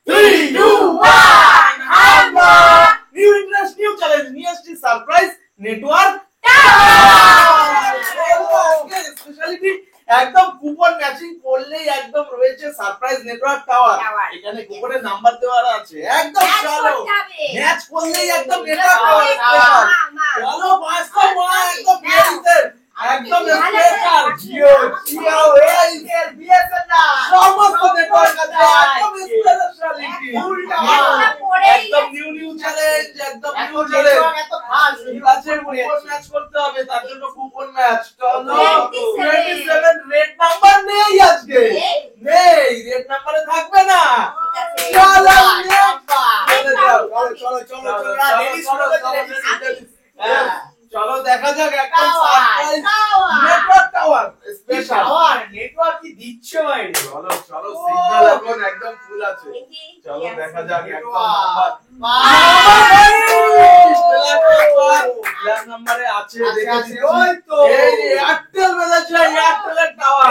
3, 2, 1 আমরা new interest new challenge নিয়ে আসছি সারপ্রাইজ নেটওয়ার্ক স্পেশালিটি একদম কুপন ম্যাচিং করলেই একদম রয়েছে সারপ্রাইজ নেটওয়ার্ক টাওয়ার। এখানে কুপনের নাম্বার দেওয়া আছে, একদম চলো ম্যাচ করলেই একদম নেটওয়ার্ক টাওয়ার। চলো বাস্তব একদম ফেরিতে একদম special Jio Jio Airtel BSNL সমস্ত নেটওয়ার্ক আছে, একদম স্পেশালিটি একদম নিউ চ্যালেঞ্জ, একদম নিউ চ্যালেঞ্জ। এত ফাস্ট আছে, কুপন ম্যাচ করতে হবে, তার জন্য কুপন ম্যাচ। চলো 27 রেড নাম্বার নেই আজকে, নেই রেড নাম্বারে থাকবে না। চলো চলো চলো চলো দেখা যাক একদম surprise network tower special network কি দিচ্ছ ভাই। চলো চলো সিগন্যাল এখন একদম ফুল আছে, চলো দেখা যাক একদম নাম্বার নম্বরে আছে দেখেছি। ওই তো এই এয়ারটেল বেজেছে, এয়ারটেলের টাওয়ার,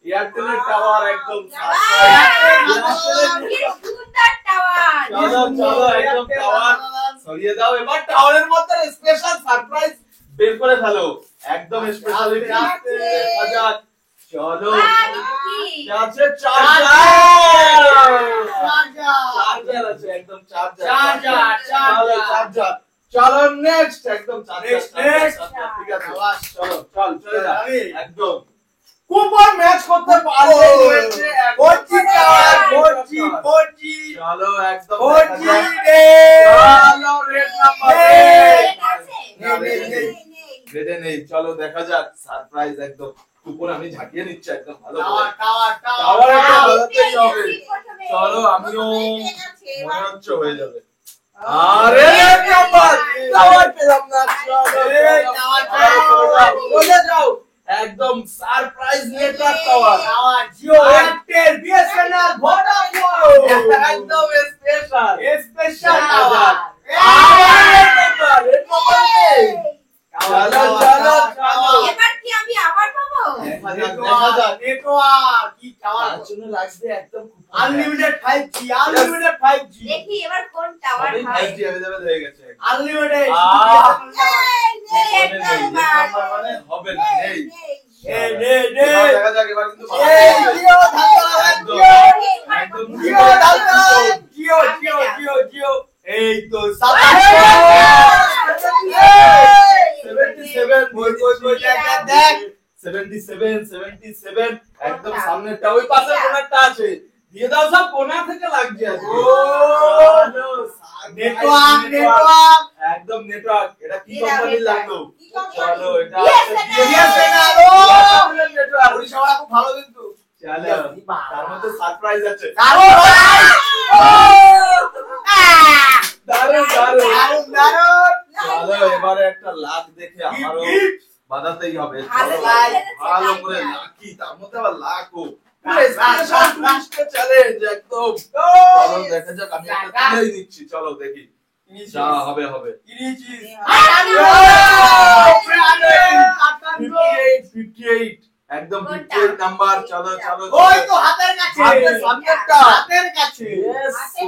এয়ারটেলের টাওয়ার একদম চলো চলো একদম টাওয়ার সরিয়ে দাও। এবার টাওয়ারের মধ্যে স্পেশাল সারপ্রাইজ বের করে ফেলো, একদম স্পেশালিটি দেখা যাক। চলো আছে চার্জার আছে, একদম চার্জার। চলো চার্জার, চলো নেক্সট একদম চার্জার। ঠিক আছে চলো চল চলে যা একদম কুপন ম্যাচ করতে পারলে রয়েছে 4G টাওয়ার 4G চলো একদম 4G চলো রেড নাম্বার রেডে নেই, চলো দেখা যাক সারপ্রাইজ একদম কুপন আমি ঝাঁকিয়ে নিচ্ছি একদম ভালো করে। টাওয়ার একটা বাজাতেই হবে, চলো আমিও মনে হচ্ছে হয়ে যাবে। আরে রেড নাম্বার টাওয়ার পেলাম না, চলো টাওয়ার চলে যাও একদম surprise network tower Jio Airtel BSNL Vodafone একদম স্পেশাল স্পেশাল টাওয়ার। চলো চলো চলো এবার কি আমি আবার পাবো নেটওয়ার্ক কি টাওয়ার জন্য লাগবে একদম আনলিমিটেড 5G আনলিমিটেড 5G। দেখি এবার কোন টাওয়ার হয়। 5G अवेलेबल হয়ে গেছে আনলিমিটেড। মানে হবে না নেই দেখা যাক এবার কিন্তু জিও এই তো 77 একদম সামনেটা, ওই পাশে কোণাটা আছে দিয়ে দাও, সব কোণা থেকে লাগছে নেটওয়ার্ক নেটওয়ার্ক একদম নেটওয়ার্ক। এটা কি কোম্পানির লাগলো? চলো এটা বিএসএনএল নেটওয়ার্ক, ওড়িশাওয়ালা খুব ভালো কিন্তু। চলো তার মধ্যে সারপ্রাইজ আছে, দারুণ দারুণ দারুণ দারুণ। চলো এবারে একটা লাখ দেখে আমারও বাজাতেই হবে, ভালো করে লাকি, তার মধ্যে আবার লাখও স্পেশাল টুইস্ট চ্যালেঞ্জ একদম। চলো দেখা যাক, আমি একটা তুলেই নিচ্ছি, চলো দেখি যা হবে হবে। 58 একদম 58 নাম্বার। চলো চলো ওই তো হাতের কাছে, সামনেরটা হাতের কাছে। ও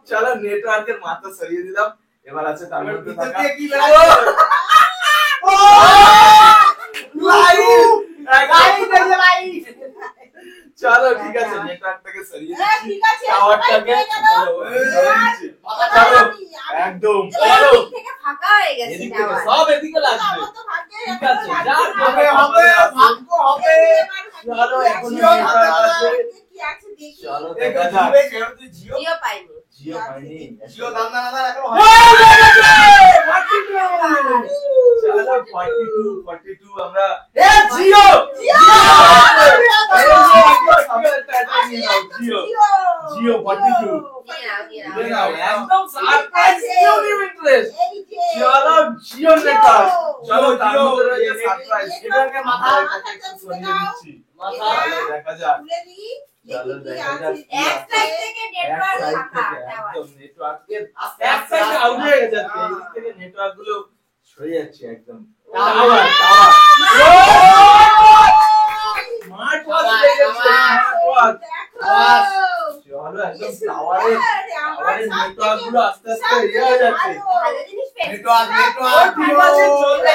চলো নেটওয়ার্কের মাথা সরিয়ে দিলাম, এবার আছে তার মধ্যে থাকা চলো ঠিক আছে নেটওয়ার্কটাকে সরিয়ে দিচ্ছি, টাওয়ারটাকে চলো একদম চলো ফাঁকা হয়ে গেছে এদিকে সব এদিকে লাগবে। ঠিক আছে যার হবে হবে ভাগ্য হবে। চলো এখন কি আছে দেখি। চলো দেখা যাক। জিও পাইনি। জিও পাইনি, জিও দাম না এখনো হয়। চলো 42 আমরা জিও জিও 42 একদম সারপ্রাইজ নিউ ইন্টারেস্ট। চলো জিও নেটওয়ার্ক, চলো জিও সারপ্রাইজ এটাকে মাথায় সরিয়ে দিচ্ছি, মাথা দেখা যাক। চলো দেখি কি দেখা আছে। যাক কি এক আছে। সাইড থেকে নেটওয়ার্ক এক ফাঁকা side থেকে টাওয়ার। একদম নেটওয়ার্কের আস্তে এক আস্তে সাইডে আস্তে আউট হয়ে গেছে আজকে। হ্যাঁ। এই দিক থেকে নেটওয়ার্ক গুলো সরে যাচ্ছে একদম। টাওয়ার, টাওয়ার স্মার্ট ওয়াচ হয়ে গেছে স্মার্ট ওয়াচ। চলো একদম টাওয়ারের নেটওয়ার্ক গুলো আস্তে আস্তে ইয়ে হয়ে যাচ্ছে। ভালো জিনিস পেয়েছি। নেটওয়ার্ক, ও নেটওয়ার্ক। ঠিক আছে চলে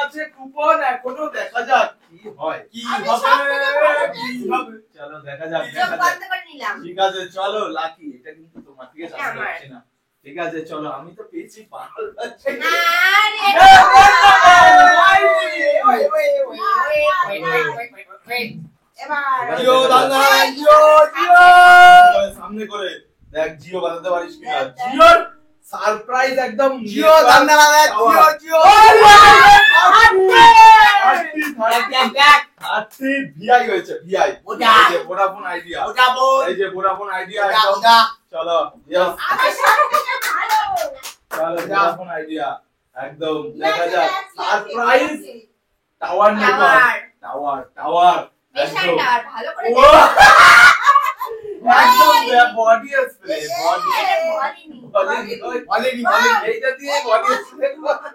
আছে কুপন এখনো দেখা যাক কি হয়। কি আমি হবে? সব থেকে ভালো কি পেয়েছি। হবে? চলো দেখা যাক চোখ দেখা যাক। বন্ধ করে নিলাম। ঠিক আছে চলো লাকি এটা কিন্তু তোমার থেকে এটা জানতে আমার। পারছি না। ঠিক আছে চলো আমি তো পেয়েছি পাগল বাচ্চা। না রে। এবার জিও দাদা, জিও, জিও। সামনে করে দেখ জিও বানাতে পারিস কিনা। জিওর সারপ্রাইজ একদম জিও দাদা, জিও, জিও। ভিআই হয়েছে ভিআই। ওটা। এই যে ভোডাফোন আইডিয়া। ওটা বল। এই যে ভোডাফোন আইডিয়া ওটা, একদম। ওটা। চলো yes, আমার সব থেকে ভালো। চলো ওটা। ভোডাফোন আইডিয়া একদম দেখা ইয়াতে যাক আছে, সারপ্রাইজ আছে। টাওয়ার নেটওয়ার্ক টাওয়ার টাওয়ার বেশার একদম টাওয়ার ভালো করে ও একদম বডি স্প্রে বডি এটা বলেনি। বলেনি, এইটা দিয়ে বডি স্প্রে মাথা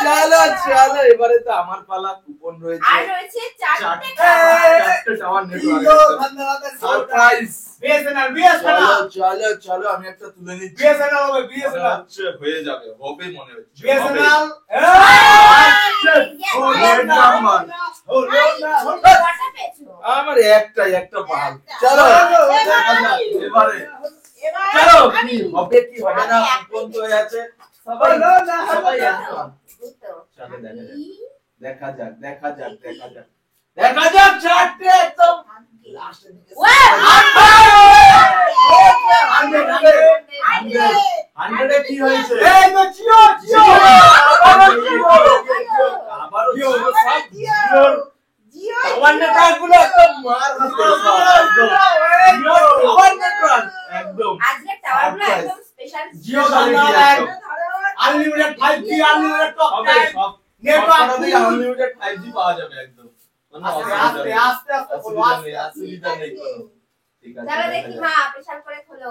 চলো ব্যথা। চলো এবারে তো আমার পালা কুপন রয়েছে আর রয়েছে চারটে চারটে টাওয়ার। চারটে টাওয়ার জিও নেটওয়ার্ক দাদা, সারপ্রাইজ বিএসএনএল, বিএসএনএল। চলো চলো চলো আমি একটা তুলে নিচ্ছি বিএসএনএল হবে, মনে বিএসএনএল। হচ্ছে হয়ে যাবে হবে মনে হচ্ছে হবে। বিএসএনএল। Yes, ও, yes, red yes. number। ও, লো না, ও, কটা পেয়েছো? আমার একটা পাল চলো চলো, দেখা যাক এবারে এবার চলো আমি। কি হবে কি হবে না আমি কুপন তো হয়ে আছে সবাই লো না, সবাই লো না। একদম দুটো। চলো দেখা যাক দেখা যাক দেখা যাক দেখা যাক চারটে একদম লাস্টের দিকে হান্ড্রেডে কি হয়েছে এই তো জিও, জিও। আবারও জিও। আবারও জিও। সব জিওর টাওয়ার নেটওয়ার্ক গুলো একদম মার হাতে জিওর টাওয়ার নেটওয়ার্ক একদম আজকে টাওয়ারগুলো একদম স্পেশাল। জিও দাদা, আনলিমিটেড 5G, আনলিমিটেড টক হবে টাইম। সব নেটওয়ার্ক সবকটাতেই আনলিমিটেড 5G পাওয়া যাবে একদম কোনো আস্তে অসুবিধা আস্তে নেই আস্তে আস্তে বলো, অসুবিধা আস্তে নেই আস্তে। অসুবিধা নেই কোনো ঠিক আছে চলো দেখা দেখি যাক। মা স্পেশাল করে খোলো।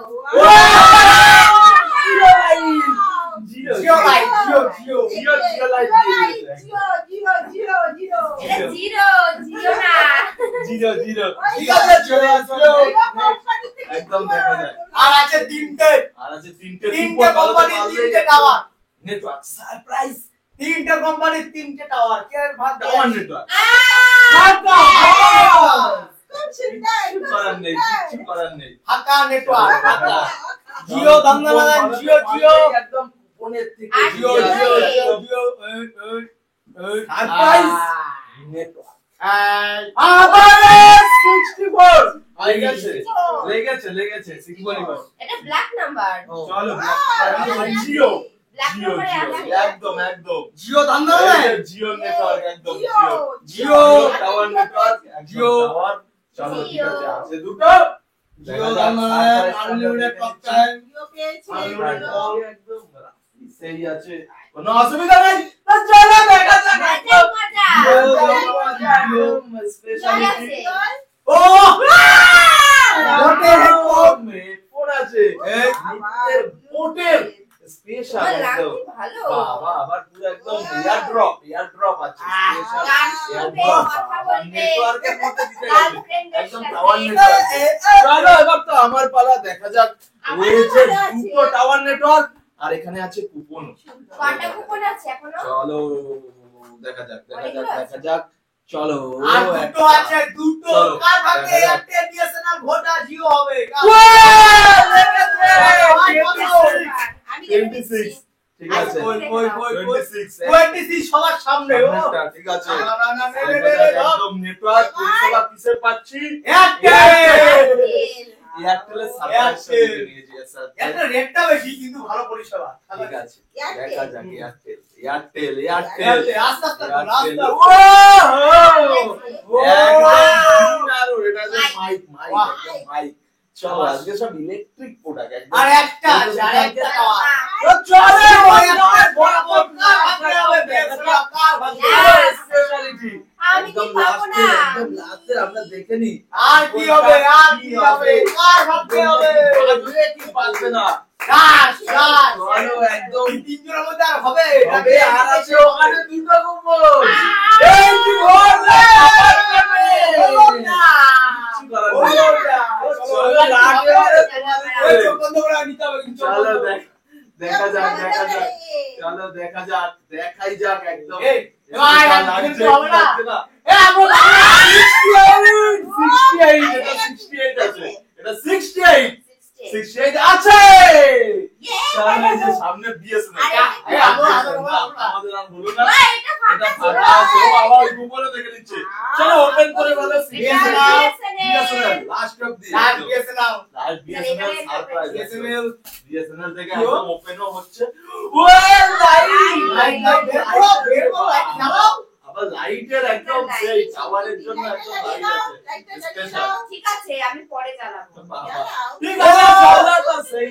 জিও জিও লাইট, জিও, জিও। জিও লাইট দিয়ে দিয়েছে এটা জিরো জিরো না। জিরো জিরো ঠিক আছে, চলে আসো। একদম দেখা যায় আর আছে তিনটে, আর আছে তিনটে তিনটে কোম্পানির তিনটে টাওয়ার। নেটওয়ার্ক সারপ্রাইজ তিনটে কোম্পানির তিনটে টাওয়ার। কে ভাগ টাওয়ার নেটওয়ার্ক কিছু করার নেই কিছু করার নেই ফাঁকা নেটওয়ার্ক, ফাঁকা। জিও দাঙ্গা লাগান, জিও, জিও। একদম কুপনের থেকে আর জিও, জিও জিও, নেই। জিও, জিও। সারপ্রাইজ নেটওয়ার্ক আবার 64 লেগেছে লেগেছে লেগেছে 64 এটা ব্ল্যাক নাম্বার। চলো জিও ব্ল্যাক জিও নাম্বারে জিও আছে। একদম একদম জিও দাঙ্গা এই লাগান। যে জিও নেটওয়ার্ক একদম Jio, Jio Jio. Tower network Jio. Tower চলো ঠিক জিও। আছে আছে দুটো জিও দাঙ্গা লাগান, আনলিমিটেড টক টাইম। একদম সেই আছে কোনো অসুবিধা নেই তো চলো দেখা যাক মজা মজা। একদম স্পেশালিটি ও মোটে হেডফোন। হেডফোন আছে এই নিত্যের মোটের স্পেশাল আমার একদম লাগছে ভালো। বাবা আবার পুরো একদম এয়ার ড্রপ আছে স্পেশাল গান এয়ার শুনবে, ড্রপ কথা বলবে। নেটওয়ার্কের মধ্যে দিতে গেছে গার্লফ্রেন্ডের একদম সাথে। টাওয়ার নেটওয়ার্ক চলো এবার তো আমার পালা দেখা যাক আমার রয়েছে পালা আছে। দুটো টাওয়ার নেটওয়ার্ক আর এখানে আছে কুপন কটা কুপন আছে এখনো? চলো দেখা যাক দেখা যাক চলো আর দুটো আছে, দুটো। চলো, কার ভাগ্যে দেখা যাক। এয়ারটেল, বিএসএনএল, ভোডা, জিও হবে? কার? আমি যেটা 26 দিচ্ছি। ঠিক আছে কই, কই, কই, কই। 26 26 সবার সামনে। ও। সামনেরটা, ঠিক আছে না, না, না, নে, নে, দেখা নে, যাক নে, একদম নেটওয়ার্ক পরিষেবা কিসের পাচ্ছি এয়ারটেল। এয়ারটেলের সার্ভিস এয়ারটেল। নিয়েছি স্যার এয়ারটেল রেটটা বেশি, কিন্তু ভালো পরিষেবা। ঠিক আছে এয়ারটেল। দেখা যাক এয়ারটেল এয়ারটেল, আস্তে আস্তে করো, আস্তে আস্তে। মাইক চলো আজকে সব ইলেকট্রিক প্রোডাক্ট আর একটা আছে, আর একটা টাওয়ার। চলে বড় বড় কার ভাগ্যে হবে? বিএসএনএল, কার ভাগ্যে? Yes. স্পেশালিটি আমি কি একদম পাবো লাস্টে না? একদম লাস্টে আমরা দেখে নি আর কি হবে আর কি হবে আর ভাবতে হবে বাজবে কি বাজবে না কাশ কাশ চলো একদম এই তিনজনের মধ্যে আর হবে তবে আর আছে ওখানে দুটো কুকুর এই কি বললে হলো না। হলো না। চলো লাগে ওই তোমাদের চোখ বন্ধ করে নিতে হবে কিন্তু চোখ চলো বন্ধ। দেখা যাক চলো দেখা যাক দেখাই যাক একদম এই, ভাই, আর লাগছে কিছু হবে না। লাগছে না এ, আমরা 68 এটা 68 আছে এটা 68 68 আছে চলো এই যে সামনে বিএসএনএল আরে, আমাদের আর হলো না এটা ফাটা আছে ও বাবা ওই কুপনে দেখে নিচ্ছে চলো ওপেন করে বলো বিএসএনএল লাস্ট অফ দি আর কেসে now last BSNL surprise BSNL BSNL থেকে কি একদম ওপেনও হচ্ছে ওয়ে লাইট বের করো, লাইট জ্বালাও। আবার লাইটের একদম সেই টাওয়ারের জন্য একদম লাইট আছে স্পেশাল ঠিক আছে আমি পরে জ্বালাবো ঠিক আছে চলো তো সেই